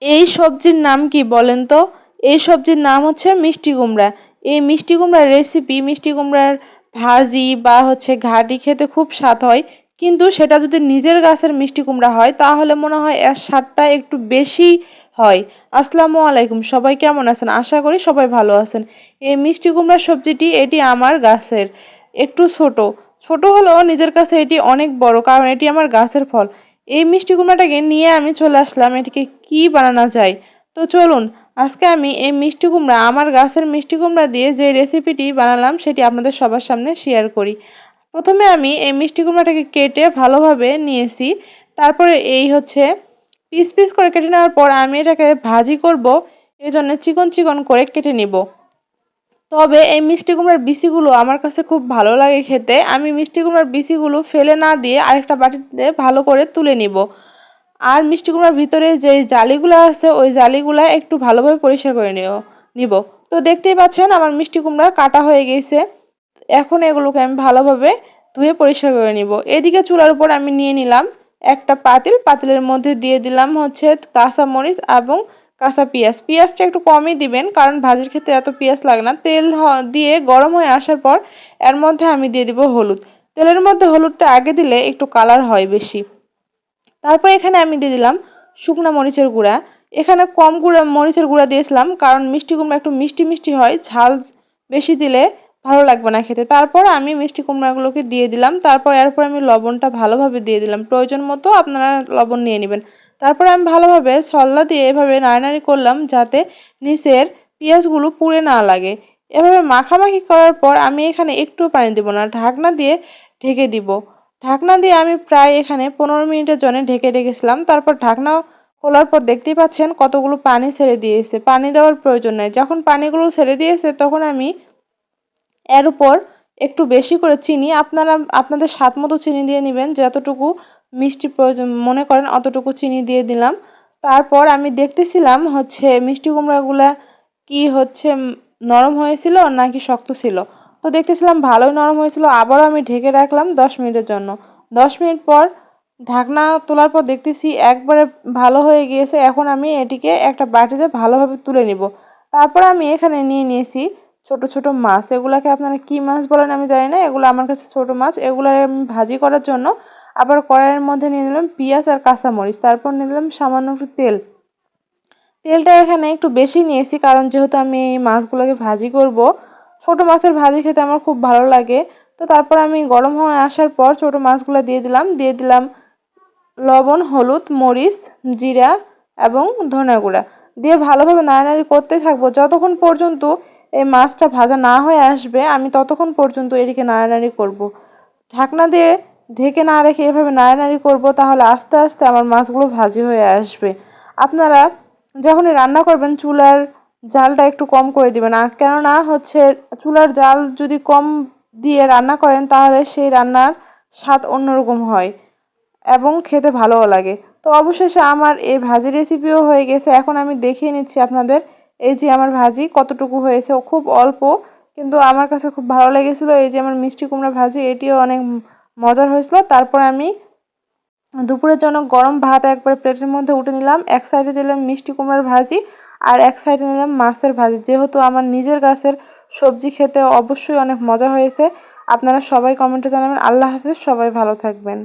এই সবজির নাম কি বলেন তো? এই সবজির নাম হচ্ছে মিষ্টি কুমড়া। এই মিষ্টি কুমড়ার রেসিপি, মিষ্টি কুমড়ার ভাজি বা হচ্ছে ঘাটি খেতে খুব স্বাদ হয়। কিন্তু সেটা যদি নিজের গাছের মিষ্টি কুমড়া হয় তাহলে মনে হয় এর স্বাদটা একটু বেশি হয়। আসসালামু আলাইকুম, সবাই কেমন আছেন? আশা করি সবাই ভালো আছেন। এই মিষ্টি কুমড়ার সবজিটি এটি আমার গাছের, একটু ছোট। ছোট হলেও নিজের কাছে এটি অনেক বড়, কারণ এটি আমার গাছের ফল। এই মিষ্টি কুমড়াটাকে নিয়ে আমি চলে আসলাম এটিকে কি বানানো যায়। তো চলুন, আজকে আমি এই মিষ্টি কুমড়া, আমার গাছের মিষ্টি কুমড়া দিয়ে যে রেসিপিটি বানালাম সেটি আপনাদের সবার সামনে শেয়ার করি। প্রথমে আমি এই মিষ্টি কুমড়াটাকে কেটে ভালোভাবে নিয়েছি। তারপরে এই হচ্ছে পিস পিস করে কেটে নেওয়ার পর আমি এটাকে ভাজি করব, এজন্য চিকন চিকন করে কেটে নিব। তবে এই মিষ্টি কুমড়ার বিচিগুলো আমার কাছে খুব ভালো লাগে খেতে। আমি মিষ্টি কুমড়ার বিচিগুলো ফেলে না দিয়ে আরেকটা বাটিতে ভালো করে তুলে নিব। আর মিষ্টি কুমড়ার ভিতরে যে জালিগুলো আছে ওই জালিগুলা একটু ভালোভাবে পরিষ্কার করে নিব। তো দেখতেই পাচ্ছেন আমার মিষ্টি কুমড়া কাটা হয়ে গেছে। এখন এগুলোকে আমি ভালোভাবে ধুয়ে পরিষ্কার করে নিব। এদিকে চুলার উপর আমি নিয়ে নিলাম একটা পাতিল। পাতিলের মধ্যে দিয়ে দিলাম হচ্ছে কাঁচা মরিচ এবং কাঁচা পেঁয়াজ। পেঁয়াজটা একটু কমই দিবেন, কারণ ভাজির ক্ষেত্রে এত পেঁয়াজ লাগে না। তেল দিয়ে গরম হয়ে আসার পর এর মধ্যে আমি দিয়ে দিব হলুদ। তেলের মধ্যে হলুদটা আগে দিলে একটু কালার হয় বেশি। তারপর এখানে আমি দিয়ে দিলাম শুকনা মরিচের গুঁড়া। এখানে কম মরিচের গুঁড়া দিয়েছিলাম, কারণ মিষ্টি কুমড়া একটু মিষ্টি মিষ্টি হয়, ঝাল বেশি দিলে ভালো লাগবে না খেতে। তারপর আমি মিষ্টি কুমড়াগুলোকে দিয়ে দিলাম। তারপর এরপর আমি লবণটা ভালোভাবে দিয়ে দিলাম, প্রয়োজন মতো আপনারা লবণ নিয়ে নেবেন। তারপর আমি ভালোভাবে সল্লা দিয়ে এভাবে নাড়ানাড়ি করলাম যাতে নিচের পেঁয়াজগুলো পুড়ে না লাগে। এভাবে মাখামাখি করার পর আমি এখানে একটু পানি দেব না, ঢাকনা দিয়ে ঢেকে দিব। ঢাকনা দিয়ে আমি প্রায় এখানে 15 মিনিটের জন্য ঢেকে রেখেছিলাম। তারপর ঢাকনা খোলার পর দেখতেই পাচ্ছেন কতগুলো পানি ছেড়ে দিয়েছে। পানি দেওয়ার প্রয়োজন নেই। যখন পানিগুলো ছেড়ে দিয়েছে তখন আমি এর উপর একটু বেশি করে চিনি, আপনারা আপনাদের স্বাদ মতো চিনি দিয়ে নেবেন, যতটুকু মিষ্টি প্রয়োজন মনে করেন অতটুকু চিনি দিয়ে দিলাম। তারপর আমি দেখতেছিলাম হচ্ছে মিষ্টি কুমড়াগুলা কি হচ্ছে নরম হয়েছিল নাকি শক্ত ছিল। তো দেখতেছিলাম ভালোই নরম হয়েছিল। আবারও আমি ঢেকে রাখলাম 10 মিনিটের জন্য। 10 মিনিট পর ঢাকনা তোলার পর দেখতেছি একবারে ভালো হয়ে গিয়েছে। এখন আমি এটিকে একটা বাটিতে ভালোভাবে তুলে নিব। তারপর আমি এখানে নিয়ে নিয়েছি ছোট ছোট মাছ। এগুলাকে আপনারা কি মাছ বলেন আমি জানি না, এগুলো আমার কাছে ছোট মাছ। এগুলো আমি ভাজি করার জন্য আবার কড়াইয়ের মধ্যে নিয়ে নিলাম পেঁয়াজ আর কাঁচামরিচ। তারপর নিয়ে নিলাম সামান্য একটু তেল। তেলটা এখানে একটু বেশি নিয়েছি, কারণ যেহেতু আমি এই মাছগুলোকে ভাজি করব। ছোট মাছের ভাজি খেতে আমার খুব ভালো লাগে। তো তারপর আমি গরম হয়ে আসার পর ছোট মাছগুলো দিয়ে দিলাম লবণ, হলুদ, মরিচ, জিরা এবং ধনে গুঁড়া দিয়ে ভালোভাবে নাড়ানাড়ি করতে থাকবো যতক্ষণ পর্যন্ত এই মাছটা ভাজা না হয়ে আসবে। আমি ততক্ষণ পর্যন্ত এটিকে নাড়ানাড়ি করব। ঢাকনা দিয়ে ঢেকে না রেখে এভাবে নাড়ানাড়ি করব, তাহলে আস্তে আস্তে আমার মাছগুলো ভাজি হয়ে আসবে। আপনারা যখনই রান্না করবেন চুলার জালটা একটু কম করে দিবেন। আর কেননা হচ্ছে চুলার জাল যদি কম দিয়ে রান্না করেন তাহলে সেই রান্নার স্বাদ অন্যরকম হয় এবং খেতে ভালোও লাগে। তো অবশেষে আমার এই ভাজি রেসিপিও হয়ে গেছে। এখন আমি দেখিয়ে নিচ্ছি আপনাদের এই যে আমার ভাজি কতটুকু হয়েছে। ও খুব অল্প, কিন্তু আমার কাছে খুব ভালো লেগেছিল। এই যে আমার মিষ্টি কুমড়া ভাজি, এটিও অনেক মজার হয়েছিল। তারপর আমি দুপুরের জন্য গরম ভাত একবার প্লেটের মধ্যে উঠে নিলাম। এক সাইডে দিলাম মিষ্টি কুমড়ার ভাজি আর এক সাইডে নিলাম মাছের ভাজি। যেহেতু আমার নিজের গাছের সবজি খেতে অবশ্যই অনেক মজা হয়েছে। আপনারা সবাই কমেন্টে জানাবেন। আল্লাহ হাফেজ, সবাই ভালো থাকবেন।